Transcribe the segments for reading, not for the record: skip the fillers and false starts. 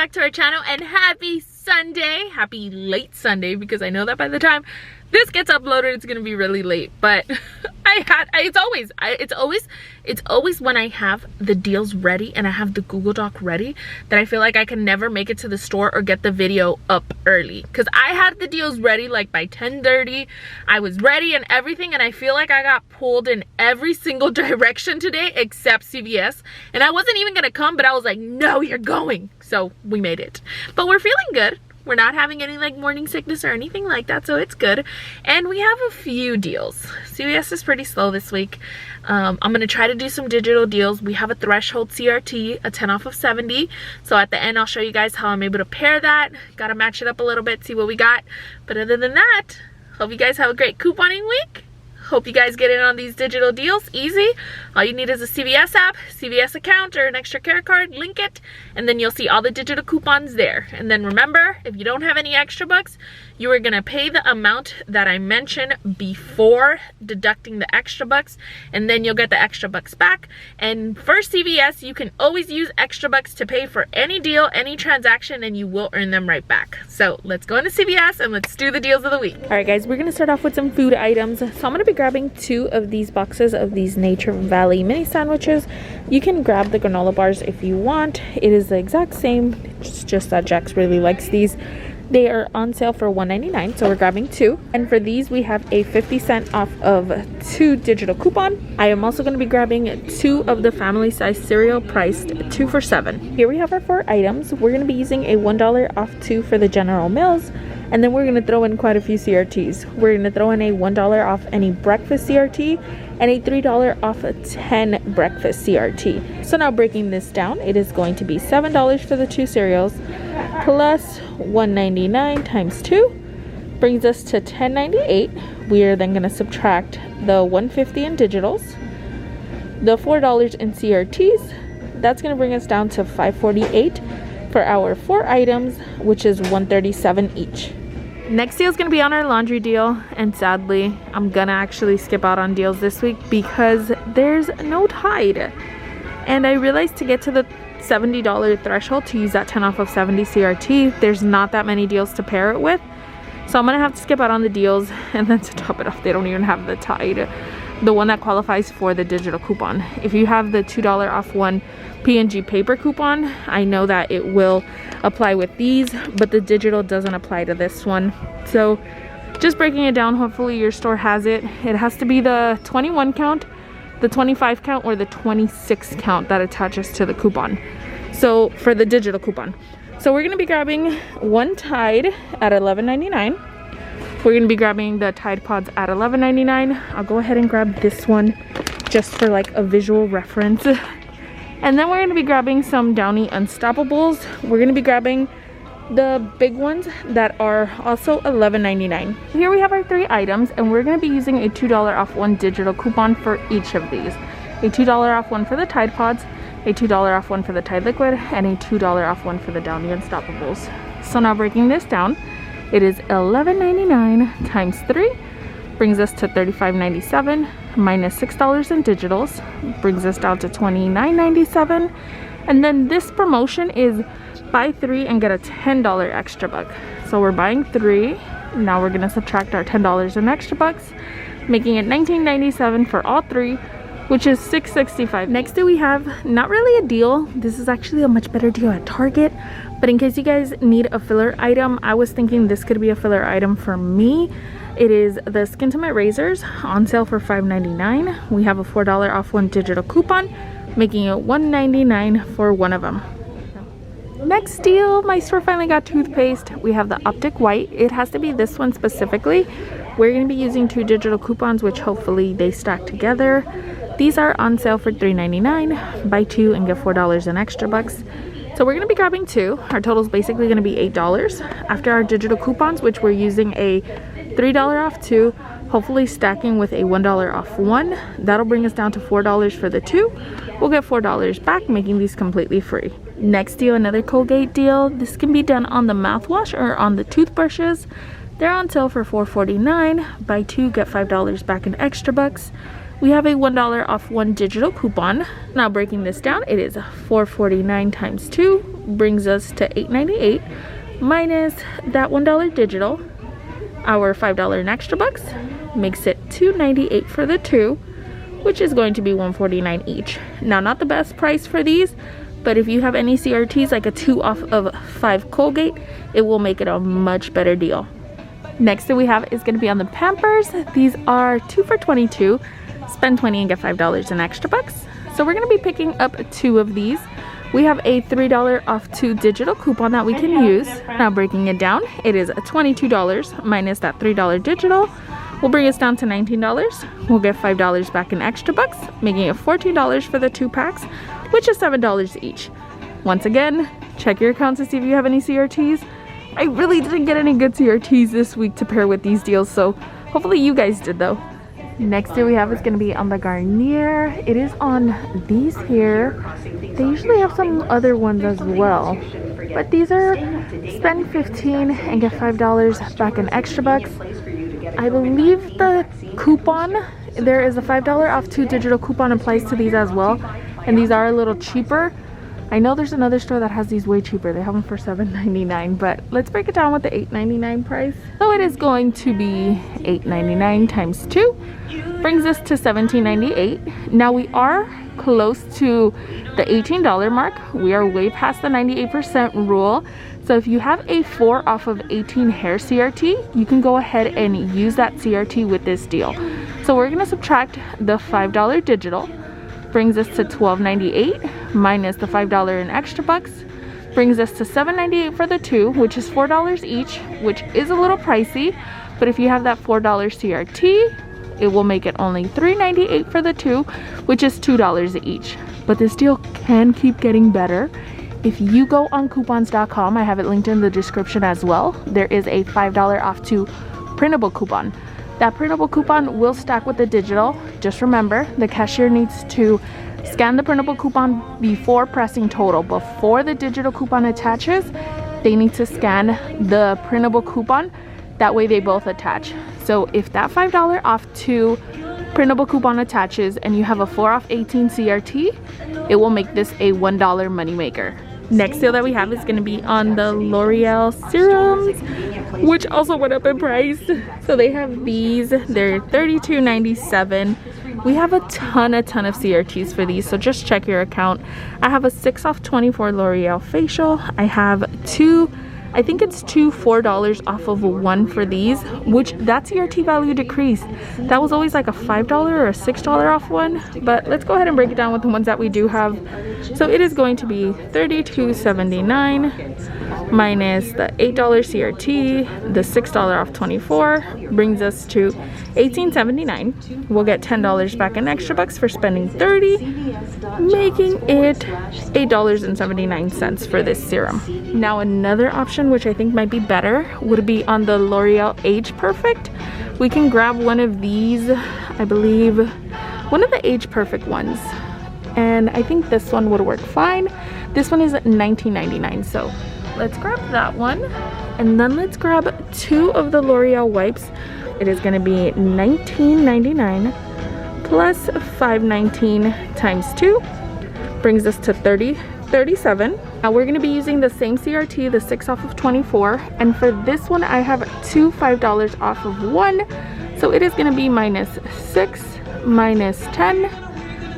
back to our channel and happy Sunday. Happy late Sunday, because I know that by the time this gets uploaded it's gonna be really late. But it's always when I have the deals ready and I have the Google Doc ready that I feel like I can never make it to the store or get the video up early, because I had the deals ready like by 10:30. I was ready and everything, and I feel like I got pulled in every single direction today except CVS. And I wasn't even gonna come, but I was like, no, you're going. So we made it, but we're feeling good. We're not having any like morning sickness or anything like that, so it's good. And we have a few deals. CVS is pretty slow this week. I'm gonna try to do some digital deals. We have a threshold CRT, a 10 off of 70. So at the end, I'll show you guys how I'm able to pair that. Gotta match it up a little bit, see what we got. But other than that, hope you guys have a great couponing week. Hope you guys get in on these digital deals easy. All you need is a CVS app, CVS account, or an extra care card. Link it, and then you'll see all the digital coupons there. And then remember, if you don't have any extra bucks, you are gonna pay the amount that I mentioned before deducting the extra bucks, and then you'll get the extra bucks back. And for CVS, you can always use extra bucks to pay for any deal, any transaction, and you will earn them right back. So let's go into CVS and let's do the deals of the week. All right, guys, we're gonna start off with some food items. So I'm gonna be grabbing 2 of these boxes of these Nature Valley mini sandwiches. You can grab the granola bars if you want. It is the exact same, it's just that Jax really likes these. They are on sale for $1.99, so we're grabbing 2. And for these, we have a 50% off of 2 digital coupon. I am also going to be grabbing 2 of the family size cereal priced 2 for $7. Here we have our 4 items. We're going to be using a $1 off 2 for the General Mills. And then we're going to throw in quite a few CRTs. We're going to throw in a $1 off any breakfast CRT and a $3 off 10 breakfast CRT. So now breaking this down, it is going to be $7 for the 2 cereals plus $1.99 times 2 brings us to $10.98. We are then going to subtract the $1.50 in digitals, the $4 in CRTs. That's going to bring us down to $5.48 for our 4 items, which is $1.37 each. Next deal is going to be on our laundry deal, and sadly I'm gonna actually skip out on deals this week because there's no Tide. And I realized to get to the $70 threshold to use that 10 off of 70 CRT, there's not that many deals to pair it with, so I'm gonna have to skip out on the deals. And then to top it off, they don't even have the Tide, the one that qualifies for the digital coupon. If you have the $2 off 1 P&G paper coupon, I know that it will apply with these, but the digital doesn't apply to this one. So just breaking it down, hopefully your store has it. It has to be the 21 count, the 25 count, or the 26 count that attaches to the coupon. So for the digital coupon. So we're gonna be grabbing 1 Tide at $11.99. We're gonna be grabbing the Tide Pods at $11.99. I'll go ahead and grab this one just for like a visual reference. And then we're going to be grabbing some Downy Unstoppables. We're going to be grabbing the big ones that are also $11.99. Here we have our 3 items, and we're going to be using a $2 off 1 digital coupon for each of these. A $2 off 1 for the Tide Pods, a $2 off 1 for the Tide Liquid, and a $2 off 1 for the Downy Unstoppables. So now breaking this down, it is $11.99 times 3. Brings us to $35.97 minus $6 in digitals, brings us down to $29.97. And then this promotion is buy 3 and get a $10 extra buck. So we're buying 3. Now we're gonna subtract our $10 in extra bucks, making it $19.97 for all 3, which is $6.65. Next do we have not really a deal. This is actually a much better deal at Target, but in case you guys need a filler item, I was thinking this could be a filler item for me. It is the Skintimate razors on sale for $5.99. We have a $4 off 1 digital coupon, making it $1.99 for one of them. Next deal, my store finally got toothpaste. We have the Optic White. It has to be this one specifically. We're going to be using 2 digital coupons, which hopefully they stack together. These are on sale for $3.99. Buy 2 and get $4 in extra bucks. So we're going to be grabbing 2. Our total is basically going to be $8. After our digital coupons, which we're using a $3 off 2, hopefully stacking with a $1 off 1, that'll bring us down to $4 for the 2. We'll get $4 back, making these completely free. Next deal, another Colgate deal. This can be done on the mouthwash or on the toothbrushes. They're on sale for $4.49. Buy 2, get $5 back in extra bucks. We have a $1 off 1 digital coupon. Now breaking this down, it is $4.49 times 2, brings us to $8.98 minus that $1 digital. Our $5 in extra bucks makes it $2.98 for the two, which is going to be $1.49 each. Now, not the best price for these, but if you have any CRTs, like a 2 off of 5 Colgate, it will make it a much better deal. Next thing we have is going to be on the Pampers. These are 2 for $22. Spend $20 and get $5 in extra bucks. So we're going to be picking up 2 of these. We have a $3 off 2 digital coupon that we can use. Now breaking it down, it is $22 minus that $3 digital will bring us down to $19. We'll get $5 back in extra bucks, making it $14 for the 2 packs, which is $7 each. Once again, check your account to see if you have any CRTs. I really didn't get any good CRTs this week to pair with these deals, so hopefully you guys did though. Next deal we have is going to be on the Garnier. It is on these here. They usually have some other ones as well, but these are spend $15 and get $5 back in extra bucks. I believe the coupon, there is a $5 off 2 digital coupon applies to these as well, and these are a little cheaper. I know there's another store that has these way cheaper. They have them for $7.99, but let's break it down with the $8.99 price. So it is going to be $8.99 times 2, brings us to $17.98. Now we are close to the $18 mark. We are way past the 98% rule. So if you have a 4 off of 18 hair CRT, you can go ahead and use that CRT with this deal. So we're gonna subtract the $5 digital, brings us to $12.98 minus the $5 in extra bucks, brings us to $7.98 for the 2, which is $4 each, which is a little pricey, but if you have that $4 CRT, it will make it only $3.98 for the 2, which is $2 each. But this deal can keep getting better. If you go on coupons.com, I have it linked in the description as well, there is a $5 off 2 printable coupon. That printable coupon will stack with the digital. Just remember, the cashier needs to scan the printable coupon before pressing total. Before the digital coupon attaches, they need to scan the printable coupon. That way they both attach. So if that $5 off 2 printable coupon attaches and you have a 4 off 18 CRT, it will make this a $1 moneymaker. Next deal that we have is going to be on the L'Oreal serums, which also went up in price. So they have these, they're $32.97. We have a ton of CRTs for these, so just check your account. I have a 6 off 24 L'Oreal facial. I have 2, I think it's 2 $4 off of 1 for these, which that CRT value decreased. That was always like a $5 or a $6 off one, but let's go ahead and break it down with the ones that we do have. So it is going to be $32.79 minus the $8 CRT, the $6 off 24 brings us to $18.79. We'll get $10 back in extra bucks for spending $30, making it $8.79 for this serum. Now another option, which I think might be better, would be on the L'Oreal Age Perfect. We can grab one of these, I believe, one of the Age Perfect ones. And I think this one would work fine. This one is $19.99, so let's grab that one. And then let's grab 2 of the L'Oreal wipes. It is gonna be $19.99 plus $5.19 times 2, brings us to $37. Now we're gonna be using the same CRT, the 6 off of 24. And for this one, I have 2 $5 off of 1. So it is gonna be minus 6 minus 10,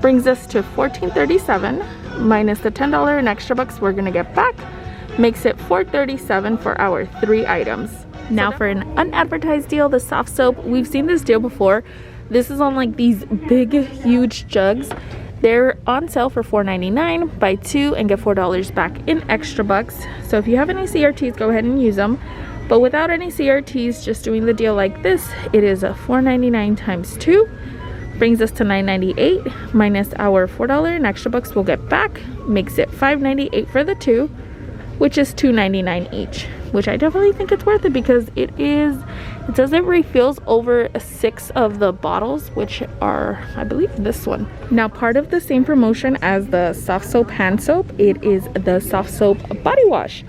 brings us to $14.37 minus the $10 in extra bucks we're gonna get back, makes it $4.37 for our 3 items. Now for an unadvertised deal, the soft soap. We've seen this deal before. This is on like these big, huge jugs. They're on sale for $4.99. Buy 2 and get $4 back in extra bucks. So if you have any CRTs, go ahead and use them. But without any CRTs, just doing the deal like this, it is a $4.99 times 2. Brings us to $9.98 minus our $4 in extra bucks we'll get back, makes it $5.98 for the 2, which is $2.99 each, which I definitely think it's worth it because it says it refills over 6 of the bottles, which are, I believe, this one. Now part of the same promotion as the soft soap hand soap, it is the soft soap body wash.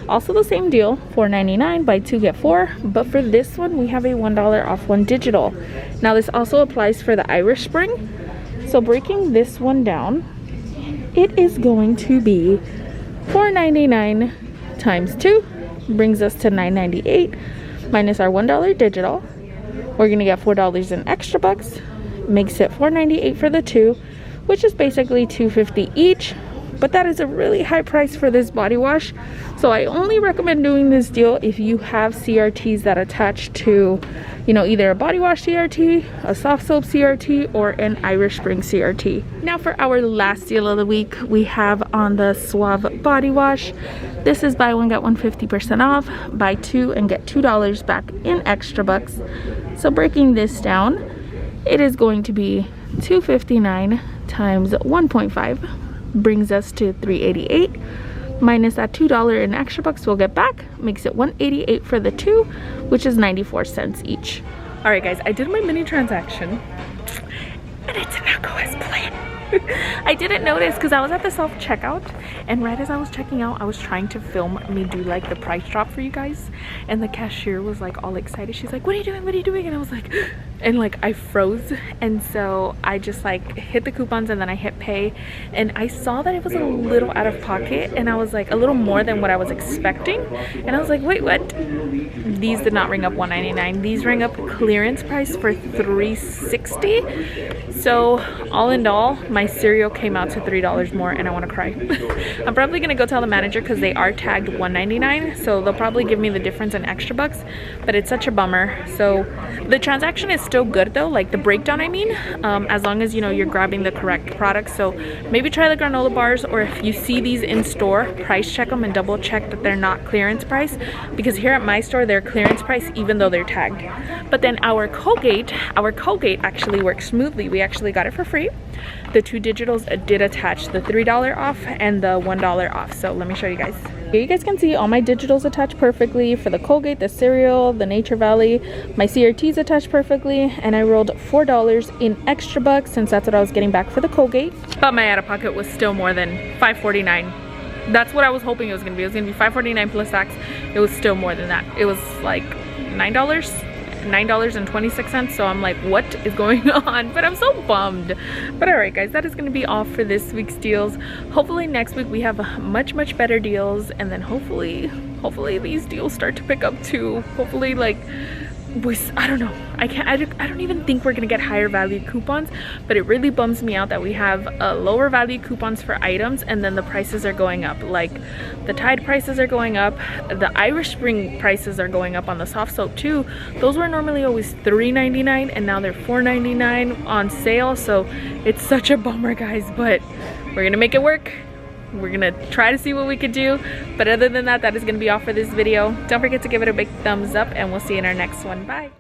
Also the same deal, $4.99, buy 2 get 4, but for this one we have a $1 off 1 digital. Now this also applies for the Irish Spring. So breaking this one down, it is going to be $4.99 times 2 brings us to $9.98 minus our $1 digital. We're gonna get $4 in extra bucks, makes it $4.98 for the 2, which is basically $2.50 each. But that is a really high price for this body wash, so I only recommend doing this deal if you have CRTs that attach to, you know, either a body wash CRT, a soft soap CRT, or an Irish Spring CRT. Now for our last deal of the week, we have on the Suave body wash. This is buy one get one 50% off, buy 2 and get $2 back in extra bucks. So breaking this down, it is going to be $2.59 times 1.5 brings us to $3.88 minus that $2 in extra bucks we'll get back, makes it $1.88 for the 2, which is 94 cents each. All right guys, I did my mini transaction and it did not go as planned. I didn't notice because I was at the self-checkout, and right as I was checking out, I was trying to film me do like the price drop for you guys, and the cashier was like all excited. She's like, what are you doing, what are you doing? And I was like, and like I froze, and so I just like hit the coupons and then I hit pay, and I saw that it was a little out of pocket, and I was like a little more than what I was expecting, and I was like, wait, what? These did not ring up $1.99. These ring up clearance price for $3.60. So all in all, my cereal came out to $3 more, and I want to cry. I'm probably gonna go tell the manager because they are tagged $1.99, so they'll probably give me the difference in extra bucks, but it's such a bummer. So the transaction is still good though, like the breakdown I mean, as long as you know you're grabbing the correct product. So maybe try the granola bars, or if you see these in store, price check them and double check that they're not clearance price, because here at my store they're clearance price even though they're tagged. But then our Colgate actually works smoothly. We actually got it for free. The 2 digitals did attach the $3 off and the $1 off. So let me show you guys. Here you guys can see all my digitals attached perfectly. For the Colgate, the cereal, the Nature Valley, my CRTs attached perfectly, and I rolled $4 in extra bucks since that's what I was getting back for the Colgate. But my out-of-pocket was still more than $5.49. That's what I was hoping it was gonna be. It was gonna be $5.49 plus tax. It was still more than that. It was like $9.26. So I'm like, what is going on? But I'm so bummed. But all right guys, that is going to be all for this week's deals. Hopefully next week we have much better deals, and then hopefully these deals start to pick up too. Hopefully, like, I don't know, I don't even think we're gonna get higher value coupons, but it really bums me out that we have lower value coupons for items and then the prices are going up. Like the Tide prices are going up, the Irish Spring prices are going up on the soft soap too. Those were normally always $3.99 and now they're $4.99 on sale. So it's such a bummer guys, but we're gonna make it work. We're gonna try to see what we could do, but other than that, that is gonna be all for this video. Don't forget to give it a big thumbs up, and we'll see you in our next one. Bye.